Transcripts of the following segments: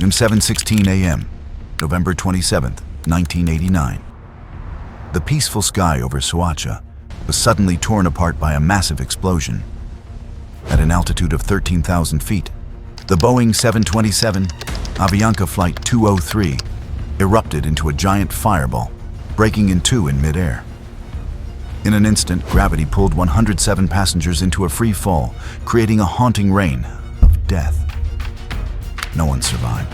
7:16 a.m., November 27, 1989. The peaceful sky over Soacha was suddenly torn apart by a massive explosion. At an altitude of 13,000 feet, the Boeing 727 Avianca Flight 203 erupted into a giant fireball, breaking in two in midair. In an instant, gravity pulled 107 passengers into a free fall, creating a haunting rain of death. No one survived.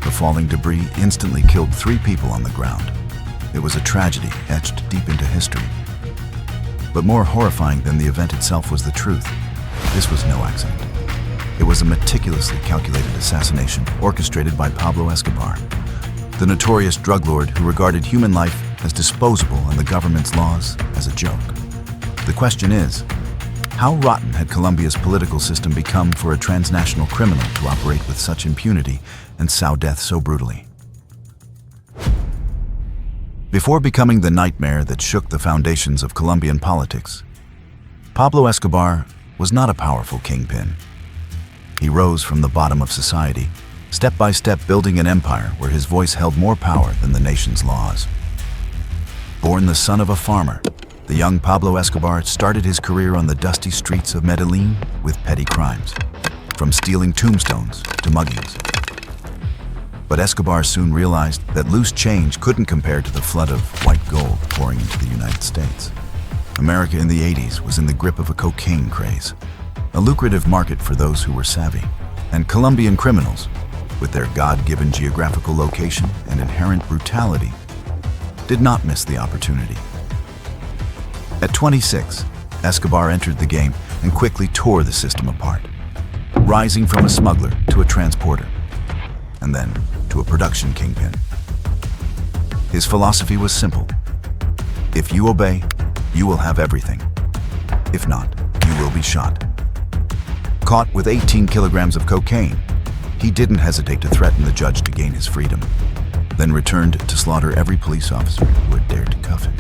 The falling debris instantly killed 3 people on the ground. It was a tragedy etched deep into history. But more horrifying than the event itself was the truth. This was no accident. It was a meticulously calculated assassination orchestrated by Pablo Escobar, the notorious drug lord who regarded human life as disposable and the government's laws as a joke. The question is, how rotten had Colombia's political system become for a transnational criminal to operate with such impunity and sow death so brutally? Before becoming the nightmare that shook the foundations of Colombian politics, Pablo Escobar was not a powerful kingpin. He rose from the bottom of society, step by step building an empire where his voice held more power than the nation's laws. Born the son of a farmer, the young Pablo Escobar started his career on the dusty streets of Medellin with petty crimes, from stealing tombstones to muggings. But Escobar soon realized that loose change couldn't compare to the flood of white gold pouring into the United States. America in the 80s was in the grip of a cocaine craze, a lucrative market for those who were savvy, and Colombian criminals, with their God-given geographical location and inherent brutality, did not miss the opportunity. At 26, Escobar entered the game and quickly tore the system apart, rising from a smuggler to a transporter, and then to a production kingpin. His philosophy was simple. If you obey, you will have everything. If not, you will be shot. Caught with 18 kilograms of cocaine, he didn't hesitate to threaten the judge to gain his freedom, then returned to slaughter every police officer who had dared to cuff him.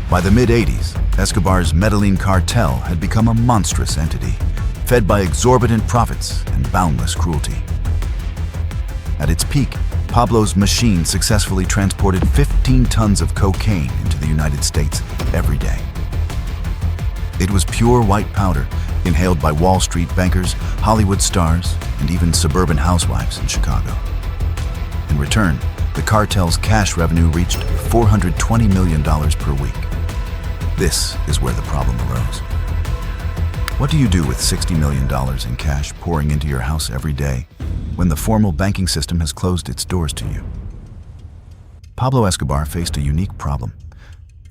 By the mid-80s, Escobar's Medellin cartel had become a monstrous entity, fed by exorbitant profits and boundless cruelty. At its peak, Pablo's machine successfully transported 15 tons of cocaine into the United States every day. It was pure white powder, inhaled by Wall Street bankers, Hollywood stars, and even suburban housewives in Chicago. In return, the cartel's cash revenue reached $420 million per week. This is where the problem arose. What do you do with $60 million in cash pouring into your house every day when the formal banking system has closed its doors to you? Pablo Escobar faced a unique problem,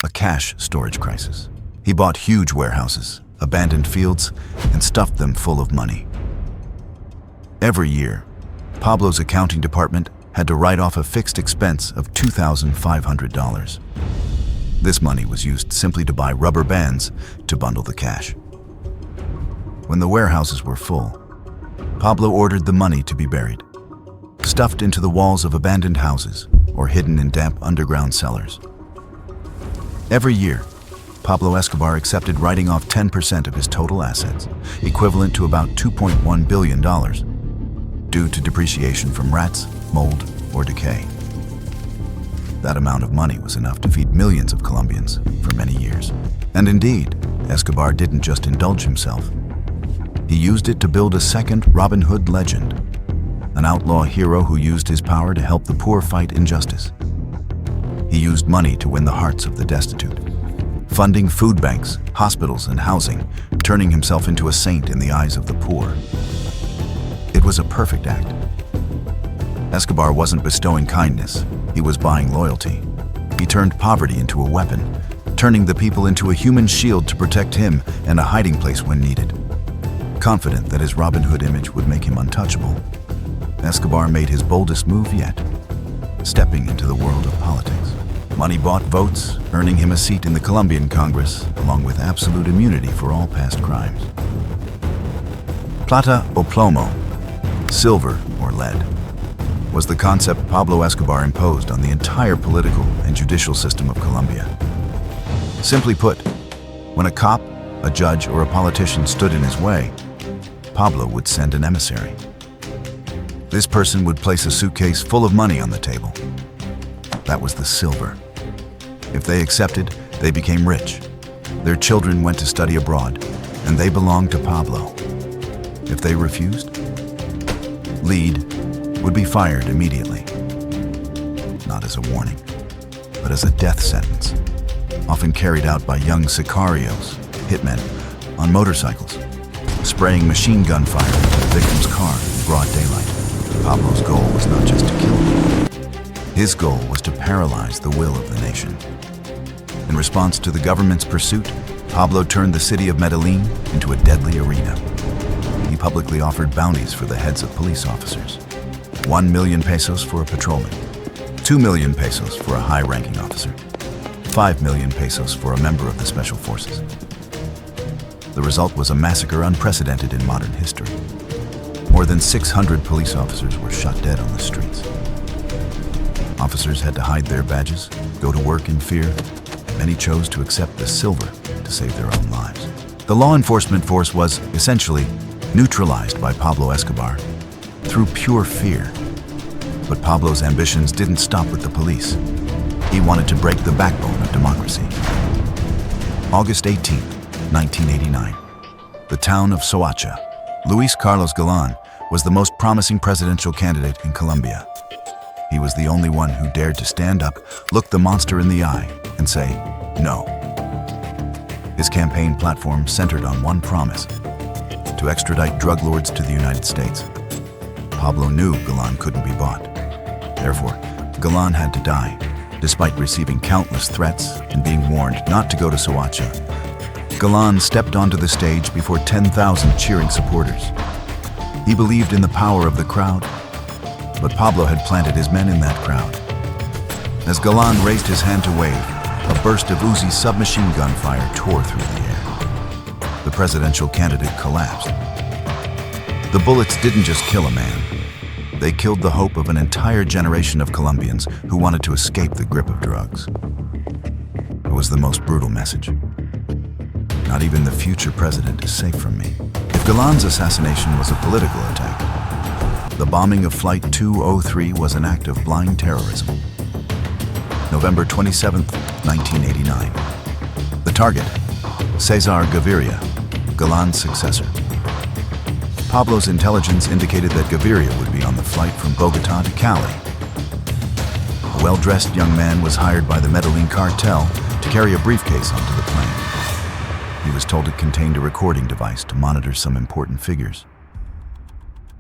a cash storage crisis. He bought huge warehouses, abandoned fields, and stuffed them full of money. Every year, Pablo's accounting department had to write off a fixed expense of $2,500. This money was used simply to buy rubber bands to bundle the cash. When the warehouses were full, Pablo ordered the money to be buried, stuffed into the walls of abandoned houses or hidden in damp underground cellars. Every year, Pablo Escobar accepted writing off 10% of his total assets, equivalent to about $2.1 billion, due to depreciation from rats, mold, or decay. That amount of money was enough to feed millions of Colombians for many years. And indeed, Escobar didn't just indulge himself. He used it to build a second Robin Hood legend, an outlaw hero who used his power to help the poor fight injustice. He used money to win the hearts of the destitute, funding food banks, hospitals, and housing, turning himself into a saint in the eyes of the poor. It was a perfect act. Escobar wasn't bestowing kindness, he was buying loyalty. He turned poverty into a weapon, turning the people into a human shield to protect him and a hiding place when needed. Confident that his Robin Hood image would make him untouchable, Escobar made his boldest move yet, stepping into the world of politics. Money bought votes, earning him a seat in the Colombian Congress, along with absolute immunity for all past crimes. Plata o plomo, silver or lead, was the concept Pablo Escobar imposed on the entire political and judicial system of Colombia. Simply put, when a cop, a judge, or a politician stood in his way, Pablo would send an emissary. This person would place a suitcase full of money on the table. That was the silver. If they accepted, they became rich. Their children went to study abroad, and they belonged to Pablo. If they refused, lead would be fired immediately. Not as a warning, but as a death sentence, often carried out by young sicarios, hitmen, on motorcycles, spraying machine gun fire into the victim's car in broad daylight. Pablo's goal was not just to kill people. His goal was to paralyze the will of the nation. In response to the government's pursuit, Pablo turned the city of Medellin into a deadly arena. He publicly offered bounties for the heads of police officers. 1 million pesos for a patrolman, 2 million pesos for a high-ranking officer, 5 million pesos for a member of the special forces. The result was a massacre unprecedented in modern history. More than 600 police officers were shot dead on the streets. Officers had to hide their badges, go to work in fear. Many chose to accept the silver to save their own lives. The law enforcement force was, essentially, neutralized by Pablo Escobar through pure fear. But Pablo's ambitions didn't stop with the police. He wanted to break the backbone of democracy. August 18, 1989. The town of Soacha. Luis Carlos Galán was the most promising presidential candidate in Colombia. He was the only one who dared to stand up, look the monster in the eye, and say, no. His campaign platform centered on one promise: to extradite drug lords to the United States. Pablo knew Galán couldn't be bought. Therefore, Galán had to die, despite receiving countless threats and being warned not to go to Soacha. Galán stepped onto the stage before 10,000 cheering supporters. He believed in the power of the crowd, but Pablo had planted his men in that crowd. As Galán raised his hand to wave, a burst of Uzi submachine gun fire tore through the air. The presidential candidate collapsed. The bullets didn't just kill a man. They killed the hope of an entire generation of Colombians who wanted to escape the grip of drugs. It was the most brutal message. Not even the future president is safe from me. If Galán's assassination was a political attack, the bombing of Flight 203 was an act of blind terrorism. November 27, 1989. The target, Cesar Gaviria, Galán's successor. Pablo's intelligence indicated that Gaviria would be on the flight from Bogotá to Cali. A well-dressed young man was hired by the Medellin cartel to carry a briefcase onto the plane. He was told it contained a recording device to monitor some important figures.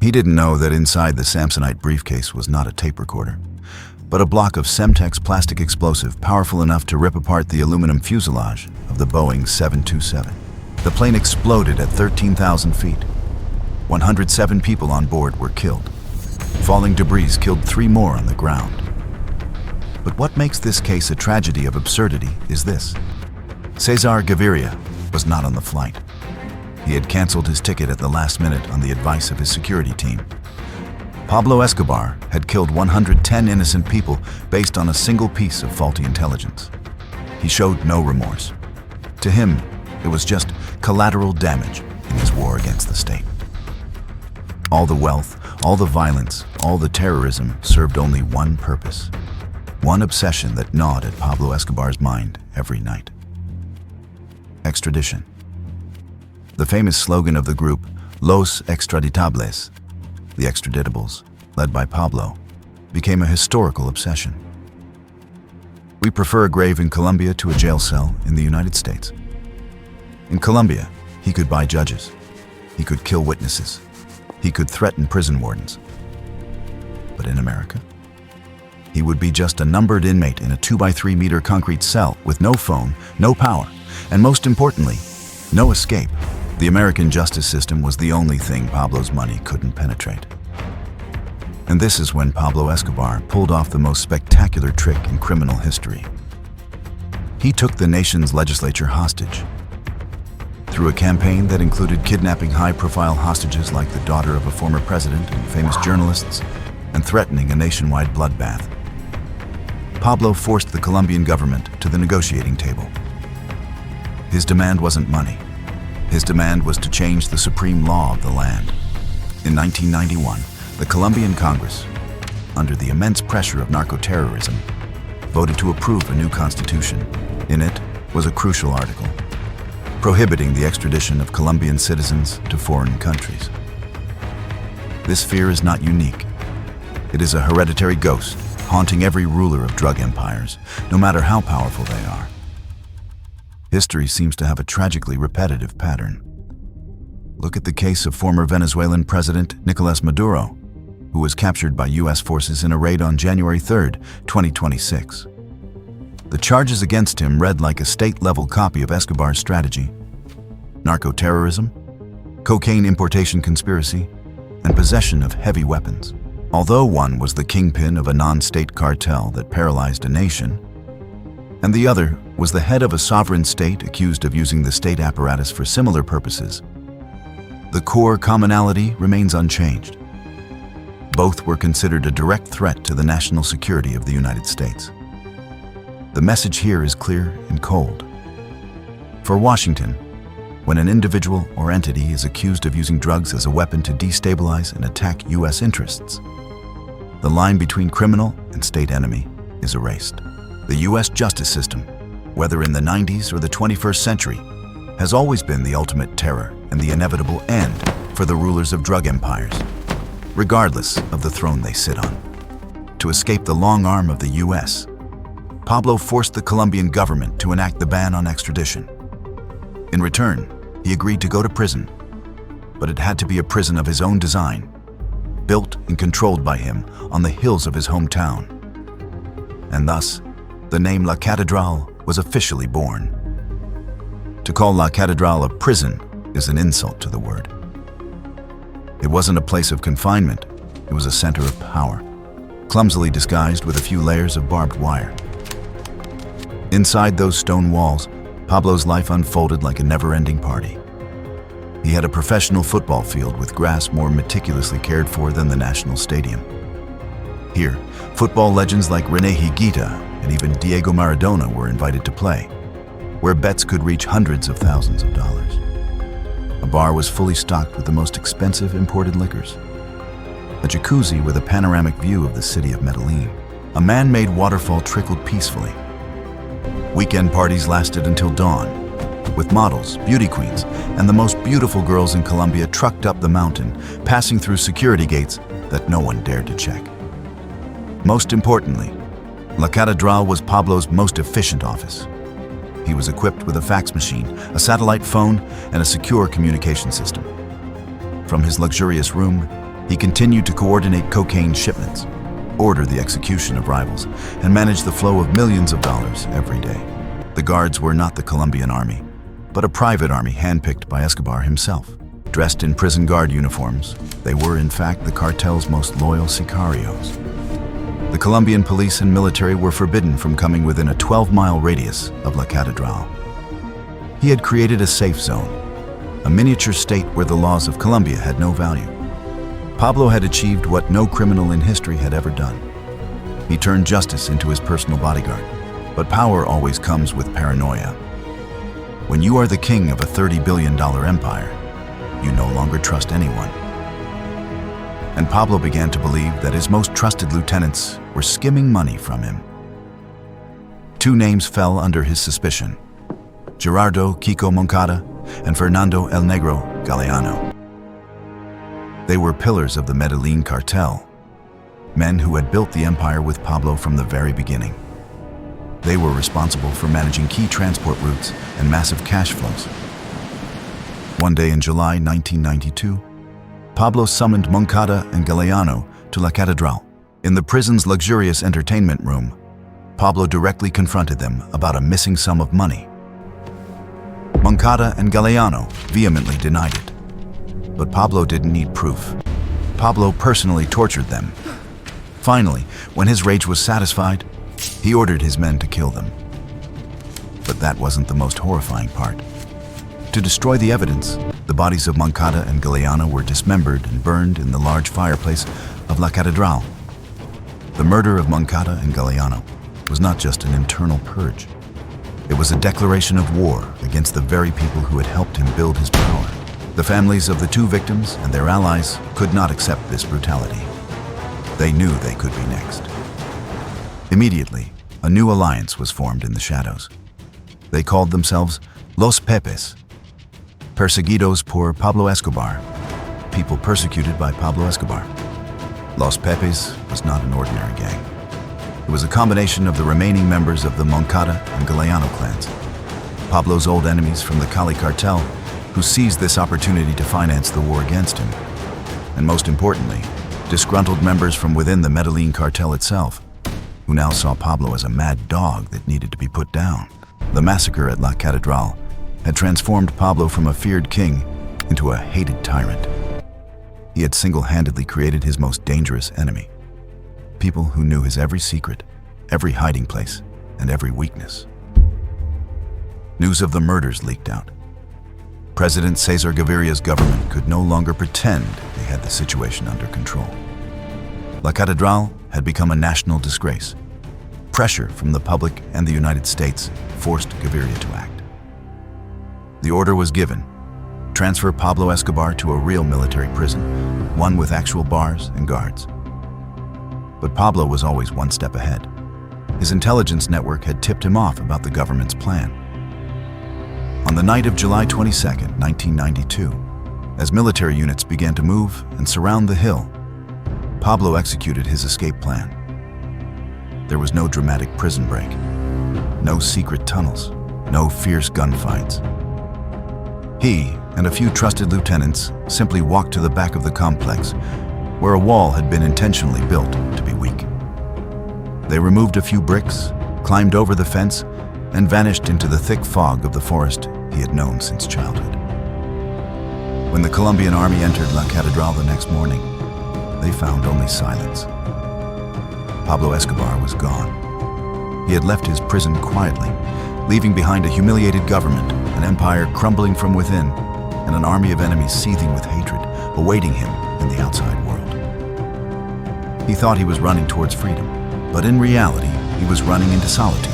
He didn't know that inside the Samsonite briefcase was not a tape recorder, but a block of Semtex plastic explosive powerful enough to rip apart the aluminum fuselage of the Boeing 727. The plane exploded at 13,000 feet. 107 people on board were killed. Falling debris killed 3 more on the ground. But what makes this case a tragedy of absurdity is this. Cesar Gaviria was not on the flight. He had canceled his ticket at the last minute on the advice of his security team. Pablo Escobar had killed 110 innocent people based on a single piece of faulty intelligence. He showed no remorse. To him, it was just collateral damage in his war against the state. All the wealth, all the violence, all the terrorism served only one purpose, one obsession that gnawed at Pablo Escobar's mind every night. Extradition. The famous slogan of the group, Los Extraditables, the extraditables, led by Pablo, became a historical obsession. We prefer a grave in Colombia to a jail cell in the United States. In Colombia, he could buy judges. He could kill witnesses. He could threaten prison wardens. But in America, he would be just a numbered inmate in a 2x3 meter concrete cell with no phone, no power, and most importantly, no escape. The American justice system was the only thing Pablo's money couldn't penetrate. And this is when Pablo Escobar pulled off the most spectacular trick in criminal history. He took the nation's legislature hostage. Through a campaign that included kidnapping high-profile hostages like the daughter of a former president and famous journalists, and threatening a nationwide bloodbath, Pablo forced the Colombian government to the negotiating table. His demand wasn't money. His demand was to change the supreme law of the land. In 1991, The Colombian Congress, under the immense pressure of narco-terrorism, voted to approve a new constitution. In it was a crucial article, prohibiting the extradition of Colombian citizens to foreign countries. This fear is not unique. It is a hereditary ghost haunting every ruler of drug empires, no matter how powerful they are. History seems to have a tragically repetitive pattern. Look at the case of former Venezuelan President Nicolás Maduro, who was captured by U.S. forces in a raid on January 3, 2026. The charges against him read like a state-level copy of Escobar's strategy: narco-terrorism, cocaine importation conspiracy, and possession of heavy weapons. Although one was the kingpin of a non-state cartel that paralyzed a nation, and the other was the head of a sovereign state accused of using the state apparatus for similar purposes, the core commonality remains unchanged. Both were considered a direct threat to the national security of the United States. The message here is clear and cold. For Washington, when an individual or entity is accused of using drugs as a weapon to destabilize and attack U.S. interests, the line between criminal and state enemy is erased. The U.S. justice system, whether in the 90s or the 21st century, has always been the ultimate terror and the inevitable end for the rulers of drug empires, regardless of the throne they sit on. To escape the long arm of the U.S., Pablo forced the Colombian government to enact the ban on extradition. In return, he agreed to go to prison, but it had to be a prison of his own design, built and controlled by him on the hills of his hometown. And thus, the name La Catedral was officially born. To call La Catedral a prison is an insult to the word. It wasn't a place of confinement, it was a center of power, clumsily disguised with a few layers of barbed wire. Inside those stone walls, Pablo's life unfolded like a never-ending party. He had a professional football field with grass more meticulously cared for than the national stadium. Here, football legends like René Higuita and even Diego Maradona were invited to play, where bets could reach hundreds of thousands of dollars. A bar was fully stocked with the most expensive imported liquors, a jacuzzi with a panoramic view of the city of Medellin. A man-made waterfall trickled peacefully. Weekend parties lasted until dawn, with models, beauty queens, and the most beautiful girls in Colombia trucked up the mountain, passing through security gates that no one dared to check. Most importantly, La Catedral was Pablo's most efficient office. He was equipped with a fax machine, a satellite phone, and a secure communication system. From his luxurious room, he continued to coordinate cocaine shipments, order the execution of rivals, and manage the flow of millions of dollars every day. The guards were not the Colombian army, but a private army handpicked by Escobar himself. Dressed in prison guard uniforms, they were in fact the cartel's most loyal sicarios. The Colombian police and military were forbidden from coming within a 12-mile radius of La Catedral. He had created a safe zone, a miniature state where the laws of Colombia had no value. Pablo had achieved what no criminal in history had ever done. He turned justice into his personal bodyguard, but power always comes with paranoia. When you are the king of a $30 billion empire, you no longer trust anyone. And Pablo began to believe that his most trusted lieutenants were skimming money from him. Two names fell under his suspicion: Gerardo Kiko Moncada and Fernando El Negro Galeano. They were pillars of the Medellin cartel, men who had built the empire with Pablo from the very beginning. They were responsible for managing key transport routes and massive cash flows. One day in July 1992, Pablo summoned Moncada and Galeano to La Catedral. In the prison's luxurious entertainment room, Pablo directly confronted them about a missing sum of money. Moncada and Galeano vehemently denied it, but Pablo didn't need proof. Pablo personally tortured them. Finally, when his rage was satisfied, he ordered his men to kill them. But that wasn't the most horrifying part. To destroy the evidence, the bodies of Moncada and Galeano were dismembered and burned in the large fireplace of La Catedral. The murder of Moncada and Galeano was not just an internal purge. It was a declaration of war against the very people who had helped him build his power. The families of the two victims and their allies could not accept this brutality. They knew they could be next. Immediately, a new alliance was formed in the shadows. They called themselves Los Pepes, perseguidos por Pablo Escobar, people persecuted by Pablo Escobar. Los Pepes was not an ordinary gang. It was a combination of the remaining members of the Moncada and Galeano clans, Pablo's old enemies from the Cali cartel, who seized this opportunity to finance the war against him. And most importantly, disgruntled members from within the Medellin cartel itself, who now saw Pablo as a mad dog that needed to be put down. The massacre at La Catedral had transformed Pablo from a feared king into a hated tyrant. He had single-handedly created his most dangerous enemy. People who knew his every secret, every hiding place, and every weakness. News of the murders leaked out. President Cesar Gaviria's government could no longer pretend they had the situation under control. La Catedral had become a national disgrace. Pressure from the public and the United States forced Gaviria to act. The order was given: transfer Pablo Escobar to a real military prison, one with actual bars and guards. But Pablo was always one step ahead. His intelligence network had tipped him off about the government's plan. On the night of July 22, 1992, as military units began to move and surround the hill, Pablo executed his escape plan. There was no dramatic prison break, no secret tunnels, no fierce gunfights. He and a few trusted lieutenants simply walked to the back of the complex, where a wall had been intentionally built to be weak. They removed a few bricks, climbed over the fence, and vanished into the thick fog of the forest he had known since childhood. When the Colombian army entered La Catedral the next morning, they found only silence. Pablo Escobar was gone. He had left his prison quietly, leaving behind a humiliated government, an empire crumbling from within, and an army of enemies seething with hatred, awaiting him in the outside world. He thought he was running towards freedom, but in reality, he was running into solitude.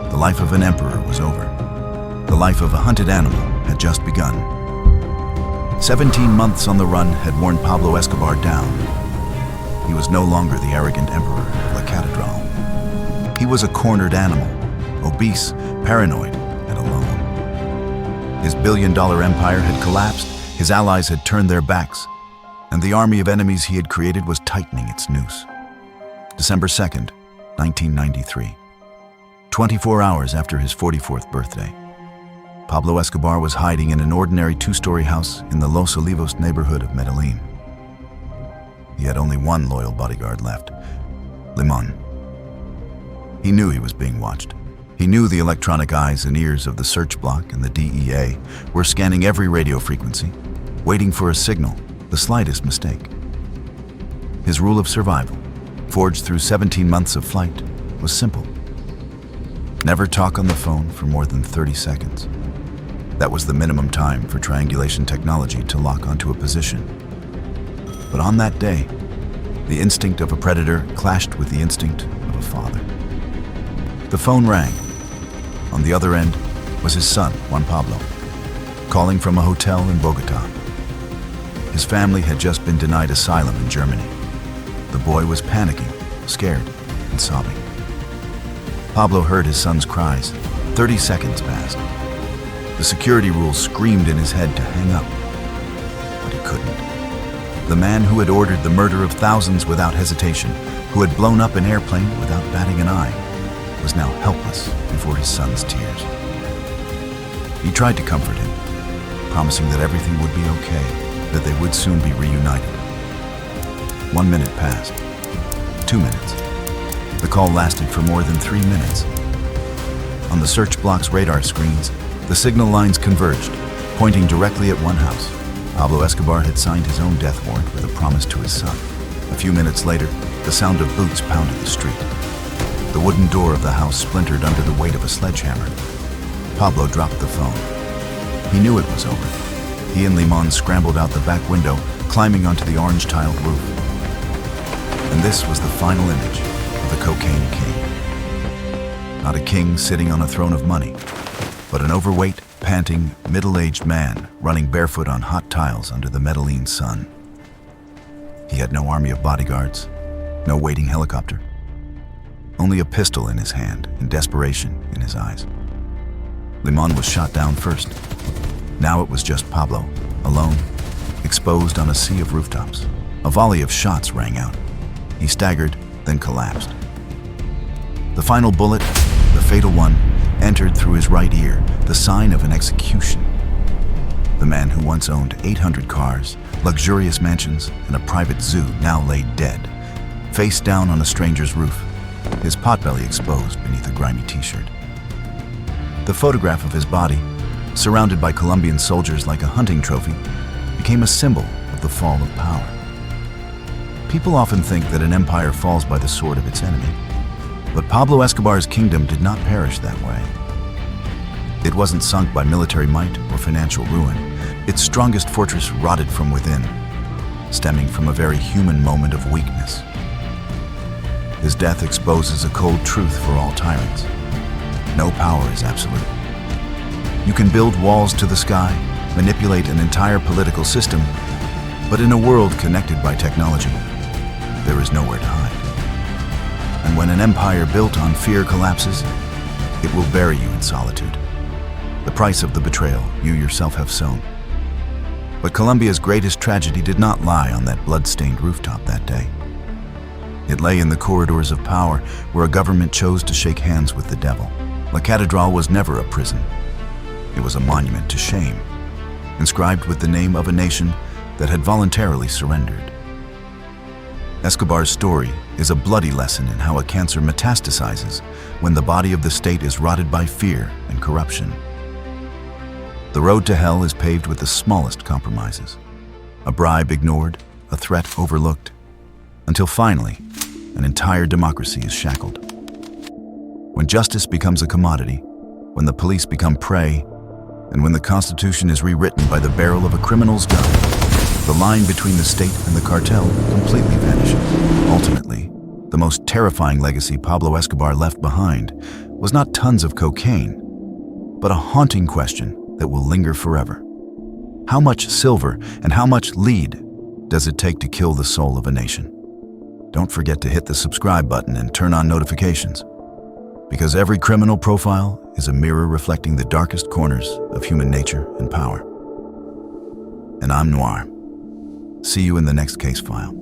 The life of an emperor was over. The life of a hunted animal had just begun. 17 months on the run had worn Pablo Escobar down. He was no longer the arrogant emperor of La Catedral. He was a cornered animal, obese, paranoid, and alone. His billion-dollar empire had collapsed, his allies had turned their backs, and the army of enemies he had created was tightening its noose. December 2nd, 1993. 24 hours after his 44th birthday, Pablo Escobar was hiding in an ordinary two-story house in the Los Olivos neighborhood of Medellin. He had only one loyal bodyguard left, Limon. He knew he was being watched. He knew the electronic eyes and ears of the search block and the DEA were scanning every radio frequency, waiting for a signal, the slightest mistake. His rule of survival, forged through 17 months of flight, was simple. Never talk on the phone for more than 30 seconds. That was the minimum time for triangulation technology to lock onto a position. But on that day, the instinct of a predator clashed with the instinct of a father. The phone rang. On the other end was his son, Juan Pablo, calling from a hotel in Bogota. His family had just been denied asylum in Germany. The boy was panicking, scared, and sobbing. Pablo heard his son's cries. 30 seconds passed. The security rules screamed in his head to hang up, but he couldn't. The man who had ordered the murder of thousands without hesitation, who had blown up an airplane without batting an eye, was now helpless before his son's tears. He tried to comfort him, promising that everything would be okay, that they would soon be reunited. 1 minute passed. 2 minutes. The call lasted for more than 3 minutes. On the search block's radar screens, the signal lines converged, pointing directly at one house. Pablo Escobar had signed his own death warrant with a promise to his son. A few minutes later, the sound of boots pounded the street. The wooden door of the house splintered under the weight of a sledgehammer. Pablo dropped the phone. He knew it was over. He and Limon scrambled out the back window, climbing onto the orange-tiled roof. And this was the final image of the cocaine king. Not a king sitting on a throne of money, but an overweight, panting, middle-aged man running barefoot on hot tiles under the Medellin sun. He had no army of bodyguards, no waiting helicopter, only a pistol in his hand and desperation in his eyes. Limon was shot down first. Now it was just Pablo, alone, exposed on a sea of rooftops. A volley of shots rang out. He staggered, then collapsed. The final bullet, the fatal one, entered through his right ear, the sign of an execution. The man who once owned 800 cars, luxurious mansions, and a private zoo now lay dead, face down on a stranger's roof, his potbelly exposed beneath a grimy t-shirt. The photograph of his body, surrounded by Colombian soldiers like a hunting trophy, became a symbol of the fall of power. People often think that an empire falls by the sword of its enemy, but Pablo Escobar's kingdom did not perish that way. It wasn't sunk by military might or financial ruin. Its strongest fortress rotted from within, stemming from a very human moment of weakness. His death exposes a cold truth for all tyrants. No power is absolute. You can build walls to the sky, manipulate an entire political system, but in a world connected by technology, there is nowhere to hide. And when an empire built on fear collapses, it will bury you in solitude. The price of the betrayal you yourself have sown. But Colombia's greatest tragedy did not lie on that blood-stained rooftop that day. It lay in the corridors of power where a government chose to shake hands with the devil. La Catedral was never a prison. It was a monument to shame, inscribed with the name of a nation that had voluntarily surrendered. Escobar's story is a bloody lesson in how a cancer metastasizes when the body of the state is rotted by fear and corruption. The road to hell is paved with the smallest compromises, a bribe ignored, a threat overlooked, until finally, an entire democracy is shackled. When justice becomes a commodity, when the police become prey, and when the Constitution is rewritten by the barrel of a criminal's gun, the line between the state and the cartel completely vanishes. Ultimately, the most terrifying legacy Pablo Escobar left behind was not tons of cocaine, but a haunting question that will linger forever. How much silver and how much lead does it take to kill the soul of a nation? Don't forget to hit the subscribe button and turn on notifications, because every criminal profile is a mirror reflecting the darkest corners of human nature and power. And I'm Noir. See you in the next case file.